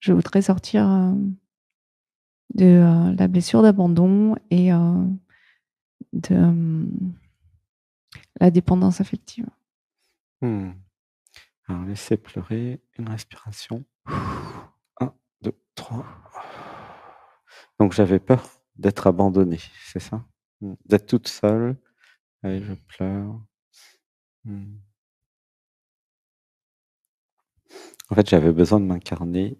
Je voudrais sortir de la blessure d'abandon et de la dépendance affective. Hmm. Alors, laissez pleurer, une respiration. 1, 2, 3. Donc, j'avais peur d'être abandonnée, c'est ça? D'être toute seule. Allez, je pleure. En fait, j'avais besoin de m'incarner.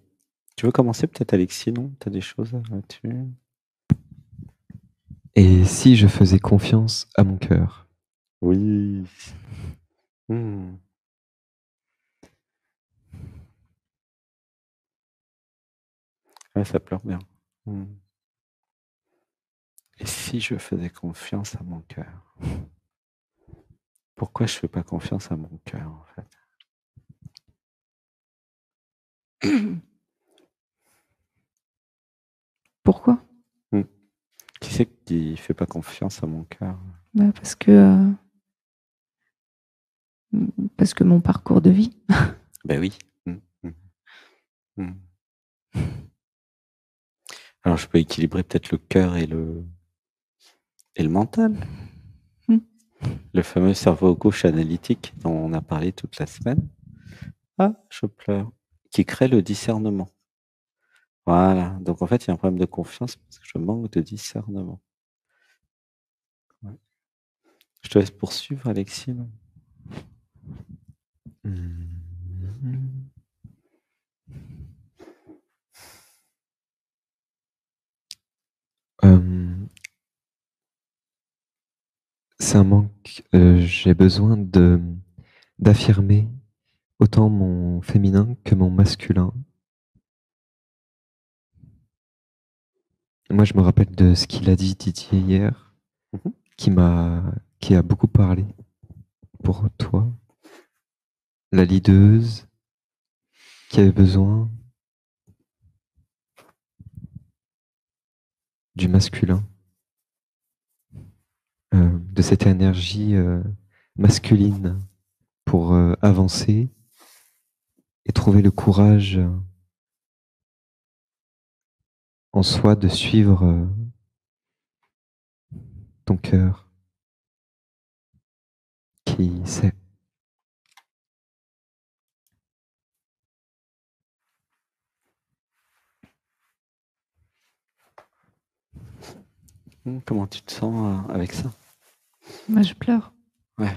Tu veux commencer peut-être, Alexis, non? Tu as des choses là-dessus? Et si je faisais confiance à mon cœur? Oui. Ouais, ça pleure bien. Et si je faisais confiance à mon cœur? Pourquoi je fais pas confiance à mon cœur, en fait? Pourquoi? Qui c'est qui fait pas confiance à mon cœur? Parce que mon parcours de vie. Ben oui. Alors, je peux équilibrer peut-être le cœur et le mental. Le fameux cerveau gauche analytique dont on a parlé toute la semaine. Ah, je pleure. Qui crée le discernement. Voilà. Donc, en fait, il y a un problème de confiance parce que je manque de discernement. Ouais. Je te laisse poursuivre, Alexis. C'est un manque. J'ai besoin d'affirmer autant mon féminin que mon masculin. Moi, je me rappelle de ce qu'il a dit Didier hier, qui a beaucoup parlé pour toi. La leaduse qui avait besoin du masculin, de cette énergie masculine pour avancer et trouver le courage en soi de suivre ton cœur qui sait. Comment tu te sens avec ça? Moi, je pleure. Ouais.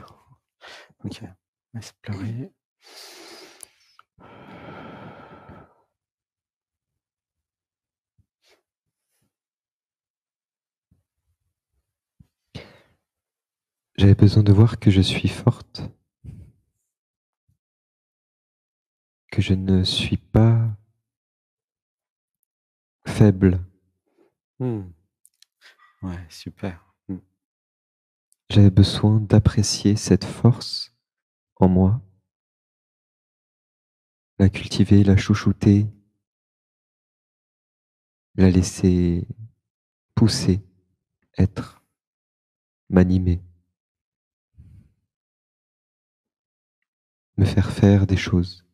Ok. Laisse pleurer. J'avais besoin de voir que je suis forte, que je ne suis pas faible. Ouais, super. J'avais besoin d'apprécier cette force en moi, la cultiver, la chouchouter, la laisser pousser, être, m'animer, me faire des choses.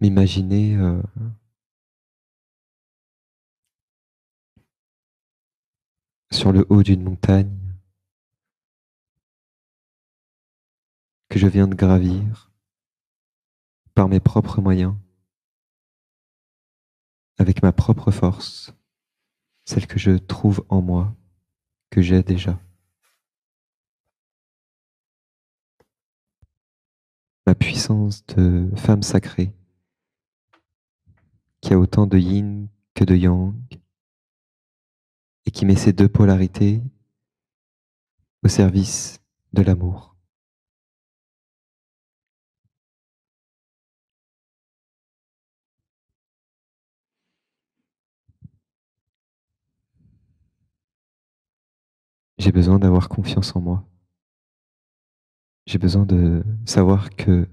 M'imaginer sur le haut d'une montagne que je viens de gravir par mes propres moyens, avec ma propre force, celle que je trouve en moi, que j'ai déjà. Ma puissance de femme sacrée, qui a autant de yin que de yang, et qui met ces deux polarités au service de l'amour. J'ai besoin d'avoir confiance en moi. J'ai besoin de savoir que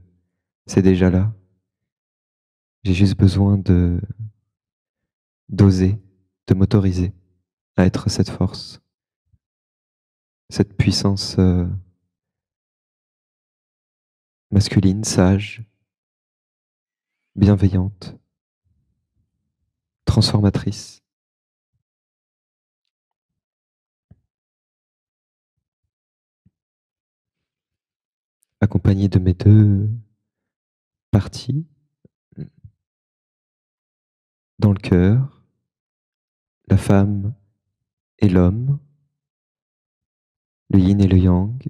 c'est déjà là. J'ai juste besoin d'oser, de m'autoriser à être cette force, cette puissance masculine, sage, bienveillante, transformatrice. Accompagnée de mes deux parties, dans le cœur, la femme et l'homme, le yin et le yang.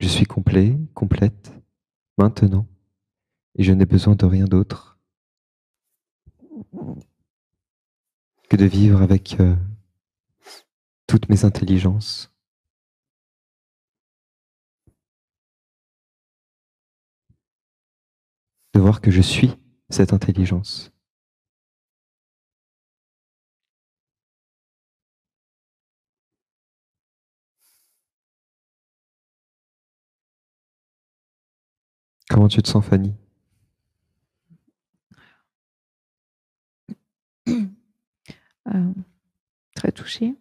Je suis complet, complète, maintenant, et je n'ai besoin de rien d'autre que de vivre avec toutes mes intelligences. De voir que je suis cette intelligence. Comment tu te sens, Fanny? Très touchée.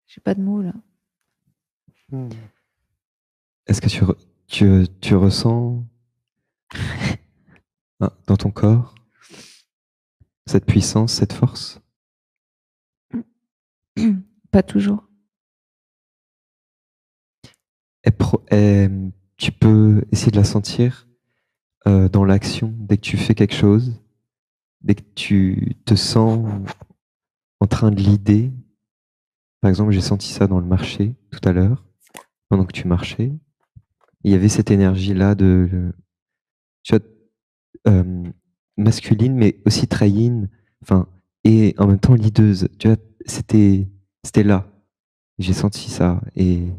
J'ai pas de mots là. Est-ce que tu ressens dans ton corps cette puissance, cette force? Pas toujours. Tu peux essayer de la sentir dans l'action, dès que tu fais quelque chose, dès que tu te sens en train de l'idée. Par exemple, j'ai senti ça dans le marché tout à l'heure, pendant que tu marchais. Il y avait cette énergie-là tu vois, masculine, mais aussi très yin, enfin, et en même temps leaduse. Tu vois, c'était là. J'ai senti ça, et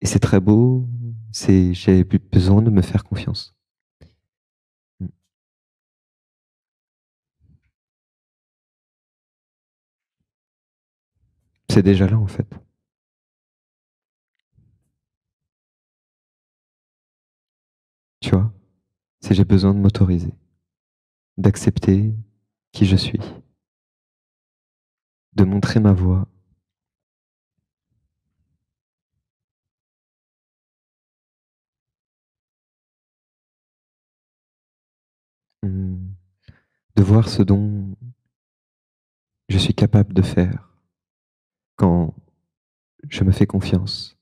c'est très beau. J'avais plus besoin de me faire confiance. C'est déjà là, en fait. Tu vois, j'ai besoin de m'autoriser, d'accepter qui je suis, de montrer ma voix. De voir ce dont je suis capable de faire quand je me fais confiance.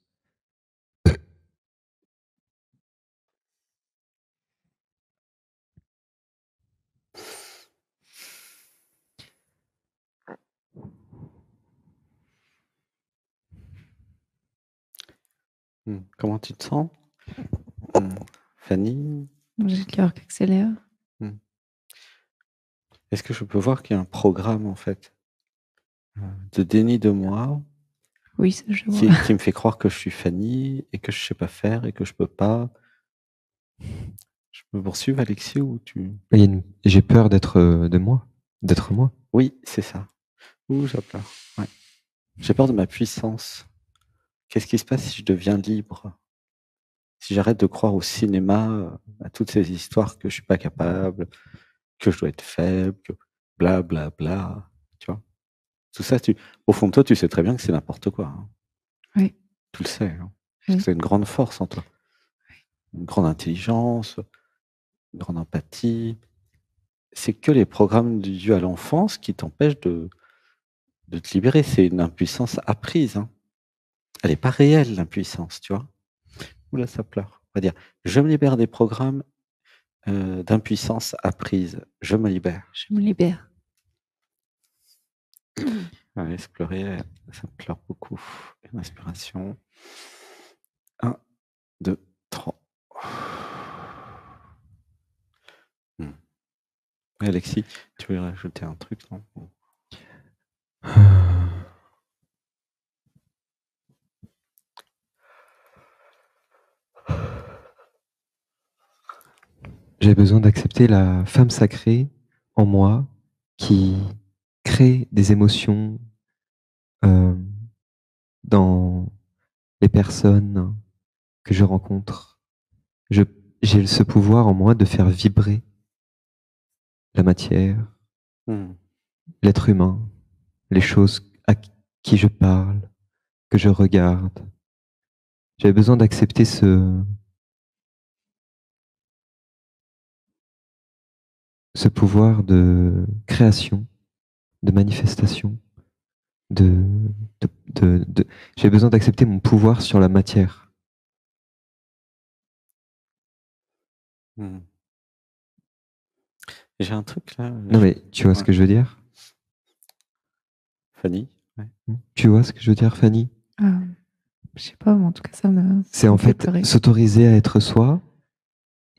Comment tu te sens, Fanny? J'ai le cœur qui accélère. Est-ce que je peux voir qu'il y a un programme, en fait, de déni de moi? Oui, ça, je vois. Qui me fait croire que je suis Fanny et que je sais pas faire et que je peux pas. Je peux poursuivre, Alexis, ou tu... J'ai peur d'être moi. Oui, c'est ça. Ouh, j'ai peur. Ouais. J'ai peur de ma puissance. Qu'est-ce qui se passe si je deviens libre? Si j'arrête de croire au cinéma, à toutes ces histoires que je suis pas capable, que je dois être faible, que bla bla bla, tu vois? Tout ça, au fond de toi, tu sais très bien que c'est n'importe quoi, hein. Oui. Tu le sais, hein. Oui. Parce que tu as une grande force en toi. Une grande intelligence, une grande empathie. C'est que les programmes dus à l'enfance qui t'empêchent de te libérer. C'est une impuissance apprise, hein. Elle est pas réelle, l'impuissance, tu vois? Ouh là, ça pleure. On va dire: «Je me libère des programmes, d'impuissance apprise. Je me libère». Je me libère. Ouais, laisse pleurer, ça pleure beaucoup. Une inspiration. 1, 2, 3. Alexis, tu veux rajouter un truc, non? J'ai besoin d'accepter la femme sacrée en moi qui crée des émotions dans les personnes que je rencontre. J'ai ce pouvoir en moi de faire vibrer la matière, Hmm. l'être humain, les choses à qui je parle, que je regarde. J'avais besoin d'accepter ce pouvoir de création, de manifestation, de, j'ai besoin d'accepter mon pouvoir sur la matière. Hmm. J'ai un truc là. Non mais tu vois ce que je veux dire? Fanny? Ouais. Tu vois ce que je veux dire, Fanny? Je sais pas, mais en tout cas, ça me. C'est en fait s'autoriser à être soi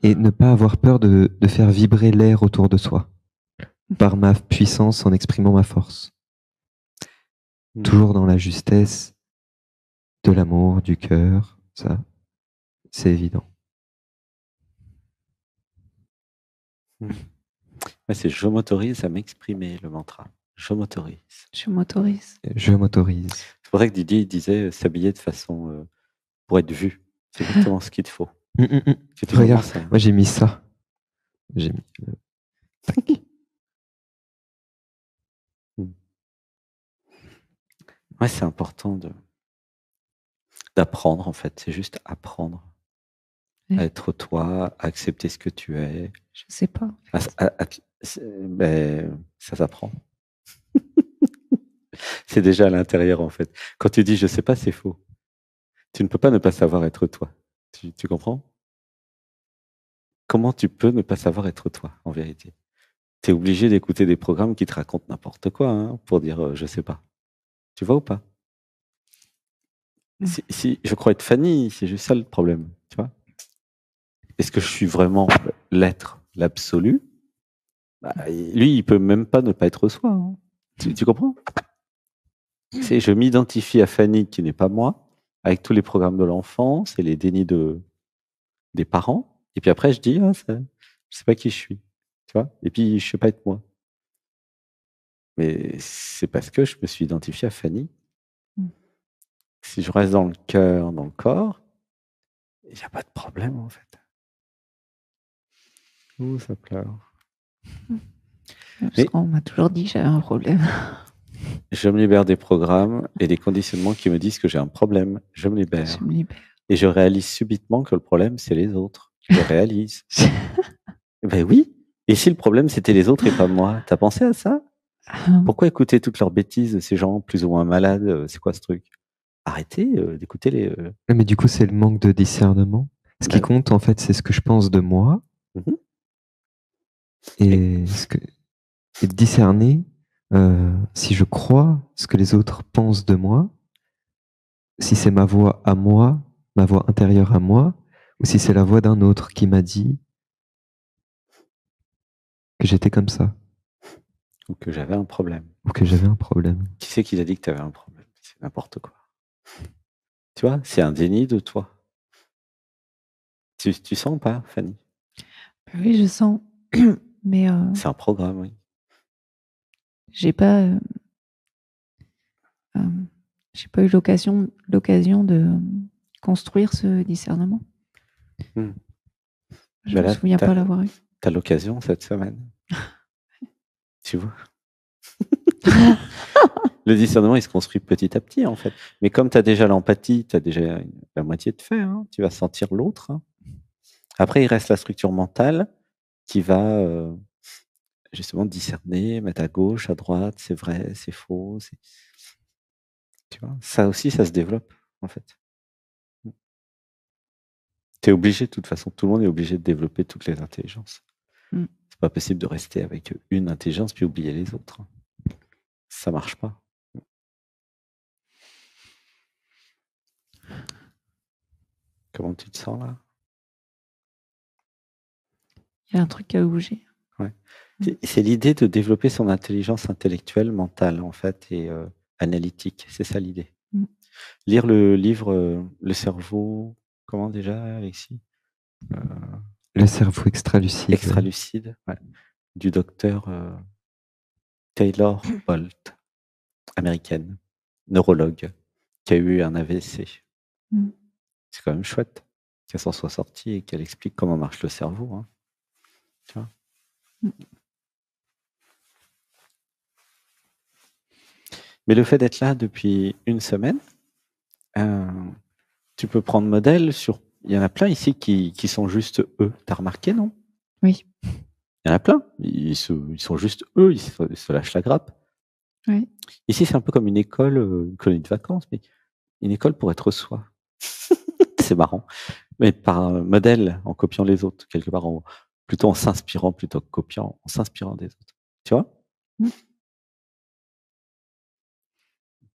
et ne pas avoir peur de faire vibrer l'air autour de soi par ma puissance en exprimant ma force. Toujours dans la justesse de l'amour, du cœur, ça, c'est évident. C'est je m'autorise à m'exprimer, le mantra. Je m'autorise. Je m'autorise. Je m'autorise. C'est pour ça que Didier disait s'habiller de façon pour être vu. C'est exactement ce qu'il te faut. Regarde, moi j'ai mis ça. J'ai mis. Ouais, c'est important d'apprendre en fait. C'est juste apprendre à être toi, à accepter ce que tu es. Je sais pas. Ça s'apprend. C'est déjà à l'intérieur en fait. Quand tu dis je sais pas, c'est faux. Tu ne peux pas ne pas savoir être toi. Tu comprends? Comment tu peux ne pas savoir être toi en vérité? Tu es obligé d'écouter des programmes qui te racontent n'importe quoi pour dire je sais pas. Tu vois ou pas? Si je crois être Fanny, c'est juste ça le problème, tu vois? Est-ce que je suis vraiment l'être, l'absolu? Lui, il peut même pas ne pas être soi. Tu comprends? Je m'identifie à Fanny qui n'est pas moi, avec tous les programmes de l'enfance et les dénis des parents. Et puis après, je dis, je sais pas qui je suis, tu vois? Et puis, je sais pas être moi. Mais c'est parce que je me suis identifié à Fanny. Si je reste dans le cœur, dans le corps, il n'y a pas de problème en fait. Oh, ça pleure. Parce qu'on m'a toujours dit que j'avais un problème. Je me libère des programmes et des conditionnements qui me disent que j'ai un problème. Je me libère. Je me libère. Et je réalise subitement que le problème, c'est les autres. Je le réalise. Ben oui. Et si le problème, c'était les autres et pas moi? T'as pensé à ça? Pourquoi écouter toutes leurs bêtises, ces gens plus ou moins malades? C'est quoi ce truc? Arrêtez d'écouter les... Mais du coup, c'est le manque de discernement. Ce qui compte, en fait, c'est ce que je pense de moi. Et discerner si je crois ce que les autres pensent de moi, si c'est ma voix à moi, ma voix intérieure à moi, ou si c'est la voix d'un autre qui m'a dit que j'étais comme ça. Ou que j'avais un problème. Ou que j'avais un problème. Qui c'est qui t'a dit que tu avais un problème? C'est n'importe quoi. Tu vois, c'est un déni de toi. Tu sens ou pas, Fanny? Oui, je sens. Mais c'est un programme, oui. J'ai pas eu l'occasion de construire ce discernement. Je ne me souviens pas l'avoir eu. Tu as l'occasion cette semaine. Tu vois? Le discernement, il se construit petit à petit, en fait. Mais comme tu as déjà l'empathie, tu as déjà la moitié de fait. Tu vas sentir l'autre. Après, il reste la structure mentale qui va justement discerner, mettre à gauche, à droite, c'est vrai, c'est faux. Tu vois, ça aussi, ça se développe, en fait. Tu es obligé, de toute façon, tout le monde est obligé de développer toutes les intelligences. C'est pas possible de rester avec une intelligence puis oublier les autres. Ça marche pas. Comment tu te sens là? Il y a un truc qui a bougé. Ouais. C'est l'idée de développer son intelligence intellectuelle, mentale, en fait, et analytique. C'est ça l'idée. Lire le livre Le cerveau, comment déjà, Alexis? Le cerveau extralucide. Extralucide, ouais. Du docteur Taylor Holt, américaine, neurologue, qui a eu un AVC. C'est quand même chouette qu'elle s'en soit sortie et qu'elle explique comment marche le cerveau. Tu vois? Mais le fait d'être là depuis une semaine, tu peux prendre modèle sur... Il y en a plein ici qui sont juste eux. T'as remarqué, non? Oui. Il y en a plein. Ils sont juste eux, ils se lâchent la grappe. Oui. Ici, c'est un peu comme une école, une colonie de vacances, mais une école pour être soi. C'est marrant. Mais par modèle, en copiant les autres, quelque part, plutôt en s'inspirant, plutôt que copiant, en s'inspirant des autres. Tu vois?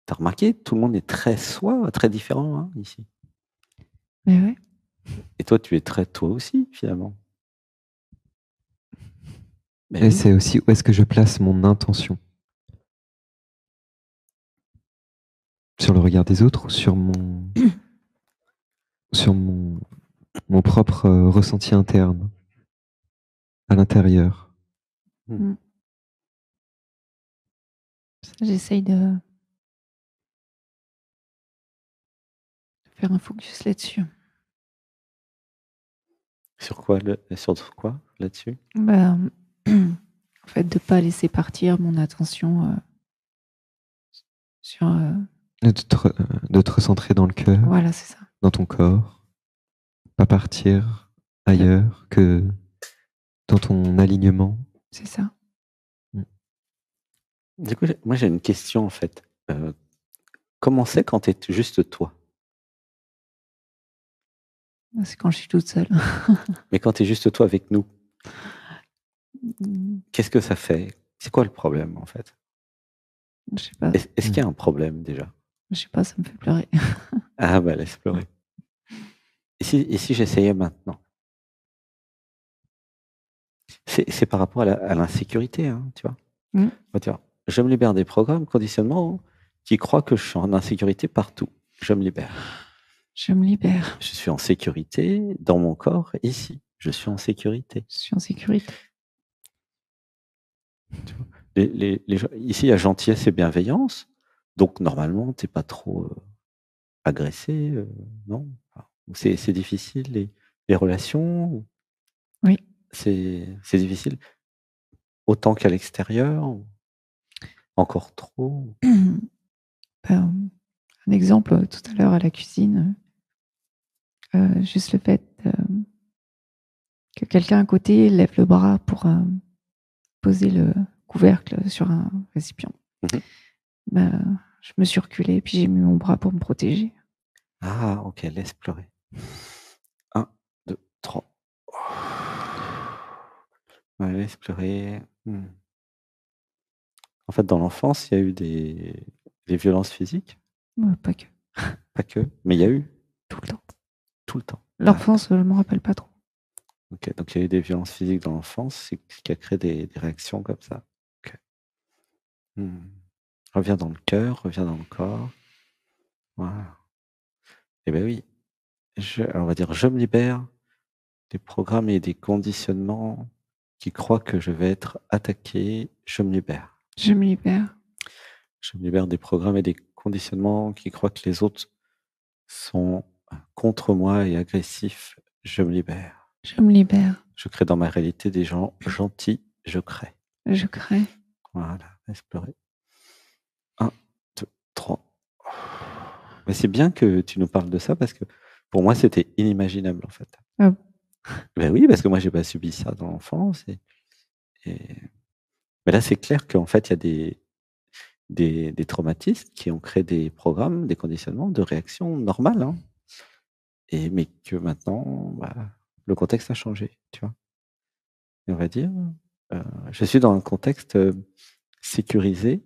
T'as remarqué, tout le monde est très soi, très différent, hein, ici. Mais ouais. Et toi, tu es très toi aussi, finalement. Mais Et oui. c'est aussi où est-ce que je place mon intention? Sur le regard des autres ou sur mon propre ressenti interne, à l'intérieur? Ça, j'essaye de faire un focus là-dessus. Sur quoi là-dessus? En fait, de ne pas laisser partir mon attention sur... De te recentrer dans le cœur, Voilà, c'est ça. dans ton corps, pas partir ailleurs que dans ton alignement. C'est ça. Du coup, moi j'ai une question en fait. Comment c'est quand tu es juste toi? C'est quand je suis toute seule. Mais quand tu es juste toi avec nous, qu'est-ce que ça fait? C'est quoi le problème en fait? Je sais pas. Est-ce qu'il y a un problème déjà? Je sais pas, ça me fait pleurer. Ah bah laisse pleurer. Et si j'essayais maintenant? C'est par rapport à l'insécurité, hein, tu vois. Tu vois, je me libère des programmes, conditionnements qui croient que je suis en insécurité partout. Je me libère. Je me libère. Je suis en sécurité dans mon corps, ici. Je suis en sécurité. Je suis en sécurité. Tu vois, les gens, ici, il y a gentillesse et bienveillance. Donc, normalement, tu n'es pas trop agressé, non? C'est difficile, les relations? Oui. C'est difficile? Autant qu'à l'extérieur? Encore trop? Un exemple, tout à l'heure à la cuisine, juste le fait que quelqu'un à côté lève le bras pour poser le couvercle sur un récipient. Je me suis reculée, puis j'ai mis mon bras pour me protéger. Ah, ok, laisse pleurer. 1, 2, 3. Ouais, laisse pleurer. En fait, dans l'enfance, il y a eu des violences physiques? Ouais, pas que. Pas que, mais il y a eu? Tout le temps. Tout le temps. L'enfance, je ne me rappelle pas trop. Ok, donc il y a eu des violences physiques dans l'enfance, c'est ce qui a créé des réactions comme ça. Ok. Reviens dans le cœur, reviens dans le corps. Voilà. Eh bien oui, on va dire, je me libère des programmes et des conditionnements qui croient que je vais être attaqué. Je me libère. Je me libère. Je me libère des programmes et des conditionnements qui croient que les autres sont contre moi et agressifs. Je me libère. Je me libère. Je crée dans ma réalité des gens gentils. Je crée. Je crée. Voilà, laisse pleurer. 1, 2, 3. Mais c'est bien que tu nous parles de ça parce que pour moi, c'était inimaginable en fait. Ah bon? Ben oui, parce que moi, j'ai pas subi ça dans l'enfance. Mais là, c'est clair qu'en fait, il y a des traumatismes qui ont créé des programmes, des conditionnements de réaction normale. Hein. Mais que maintenant, le contexte a changé, tu vois. Et on va dire, je suis dans un contexte sécurisé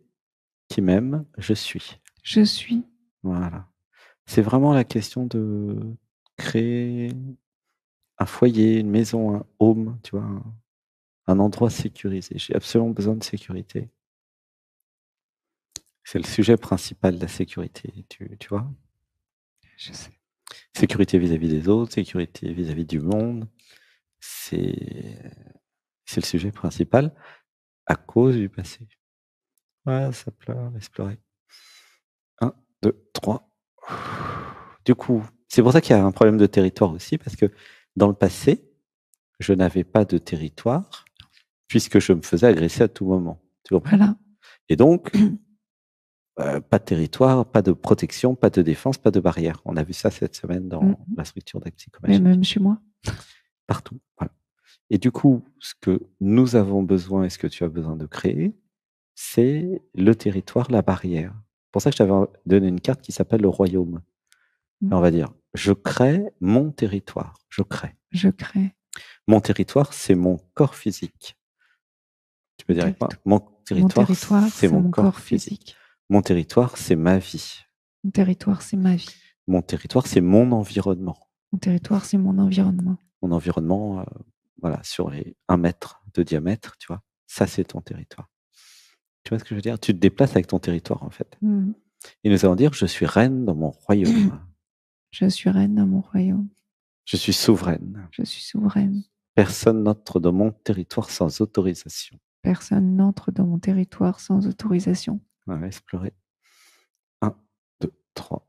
qui m'aime, je suis. Je suis. Voilà. C'est vraiment la question de créer un foyer, une maison, un home, tu vois, un endroit sécurisé. J'ai absolument besoin de sécurité. C'est le sujet principal de la sécurité, tu vois. Je sais. Sécurité vis-à-vis des autres, sécurité vis-à-vis du monde. C'est le sujet principal à cause du passé. Ouais, ça pleure, laisse pleurer. 1, 2, 3. Du coup, c'est pour ça qu'il y a un problème de territoire aussi, parce que dans le passé, je n'avais pas de territoire, puisque je me faisais agresser à tout moment. Tu comprends? Voilà. Et donc, pas de territoire, pas de protection, pas de défense, pas de barrière. On a vu ça cette semaine dans la structure d'acte Mais psychomagique. même chez moi. Partout. Voilà. Et du coup, ce que nous avons besoin et ce que tu as besoin de créer, c'est le territoire, la barrière. C'est pour ça que je t'avais donné une carte qui s'appelle le royaume. Et on va dire, je crée mon territoire. Je crée. Je crée. Mon territoire, c'est mon corps physique. Tu peux dire avec moi, mon territoire, c'est mon corps physique. Mon territoire, c'est ma vie. Mon territoire, c'est ma vie. Mon territoire, c'est mon environnement. Mon territoire, c'est mon environnement. Mon environnement, voilà, sur les 1 mètre de diamètre, tu vois, ça, c'est ton territoire. Tu vois ce que je veux dire? Tu te déplaces avec ton territoire, en fait. Et nous allons dire, je suis reine dans mon royaume. Je suis reine dans mon royaume. Je suis souveraine. Je suis souveraine. Personne n'entre dans mon territoire sans autorisation. Personne n'entre dans mon territoire sans autorisation. On va explorer. 1, 2, 3.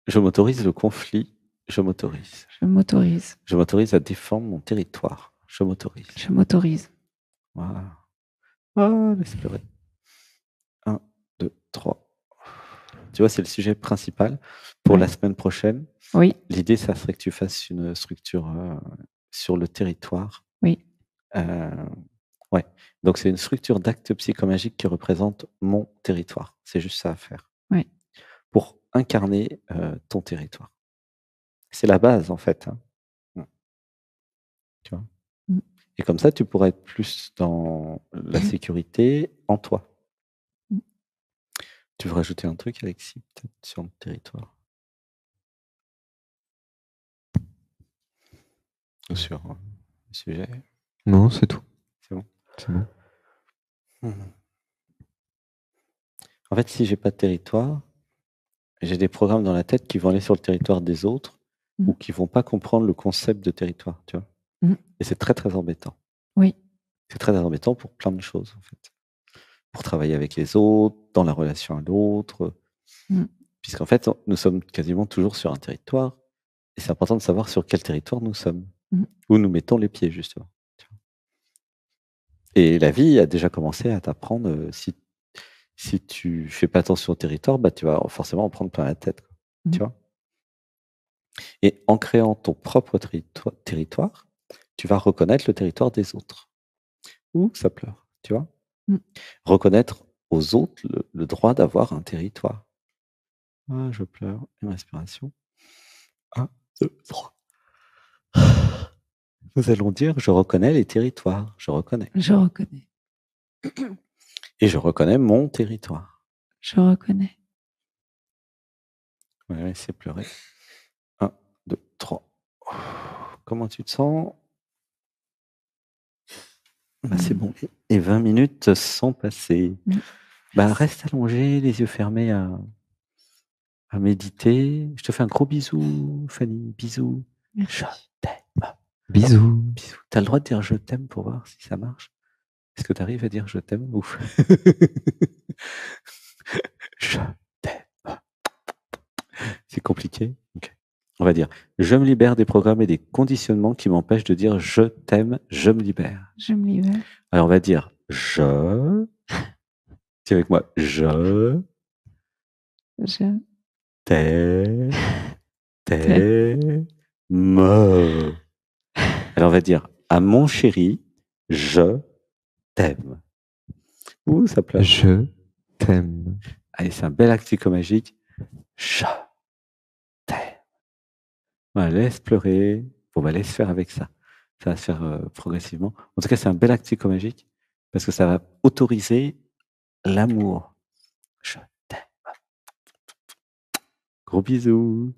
Je m'autorise le conflit. Je m'autorise. Je m'autorise. Je m'autorise à défendre mon territoire. Je m'autorise. Je m'autorise. Voilà. Ah, laisse pleurer. 1, 2, 3. Tu vois, c'est le sujet principal pour la semaine prochaine. Oui. L'idée, ça serait que tu fasses une structure sur le territoire. Oui. Ouais. Donc, c'est une structure d'acte psychomagique qui représente mon territoire. C'est juste ça à faire. Oui. Pour incarner ton territoire. C'est la base, en fait. Hein. Tu vois. Et comme ça, tu pourras être plus dans la sécurité en toi. Tu veux rajouter un truc, Alexis, peut-être sur le territoire? Ou sur le sujet? Non, c'est tout. C'est bon? C'est bon. En fait, si j'ai pas de territoire, j'ai des programmes dans la tête qui vont aller sur le territoire des autres ou qui vont pas comprendre le concept de territoire, tu vois. Et c'est très, très embêtant. Oui. C'est très embêtant pour plein de choses, en fait. Pour travailler avec les autres, dans la relation à l'autre. Puisqu'en fait, nous sommes quasiment toujours sur un territoire. Et c'est important de savoir sur quel territoire nous sommes. Où nous mettons les pieds, justement. Et la vie a déjà commencé à t'apprendre, si tu fais pas attention au territoire, bah, tu vas forcément en prendre plein la tête. Tu vois? Et en créant ton propre territoire, tu vas reconnaître le territoire des autres. Ouh, ça pleure, tu vois? Reconnaître aux autres le droit d'avoir un territoire. Ah, je pleure. Une respiration. 1, 2, 3. Nous allons dire, je reconnais les territoires. Je reconnais. Je reconnais. Et je reconnais mon territoire. Je reconnais. Ouais, laissez pleurer. 1, 2, 3. Comment tu te sens? Bah, c'est bon. Et 20 minutes sont passées. Bah, reste allongé, les yeux fermés à méditer. Je te fais un gros bisou, Fanny. Bisous. Merci. Je t'aime. Bisous. Bisous. Tu as le droit de dire je t'aime pour voir si ça marche. Est-ce que tu arrives à dire je t'aime? Ouf. Je t'aime. C'est compliqué? Ok. On va dire je me libère des programmes et des conditionnements qui m'empêchent de dire je t'aime, je me libère. Je me libère. Alors on va dire je. Dis avec moi. Je t'aime. Alors on va dire à mon chéri, je t'aime. Ouh, ça pleure. Je t'aime. Allez, c'est un bel acte psychomagique. Je t'aime. Voilà, laisse pleurer. Bon, bah, laisse faire avec ça. Ça va se faire progressivement. En tout cas, c'est un bel acte psychomagique parce que ça va autoriser l'amour. Je t'aime. Gros bisous.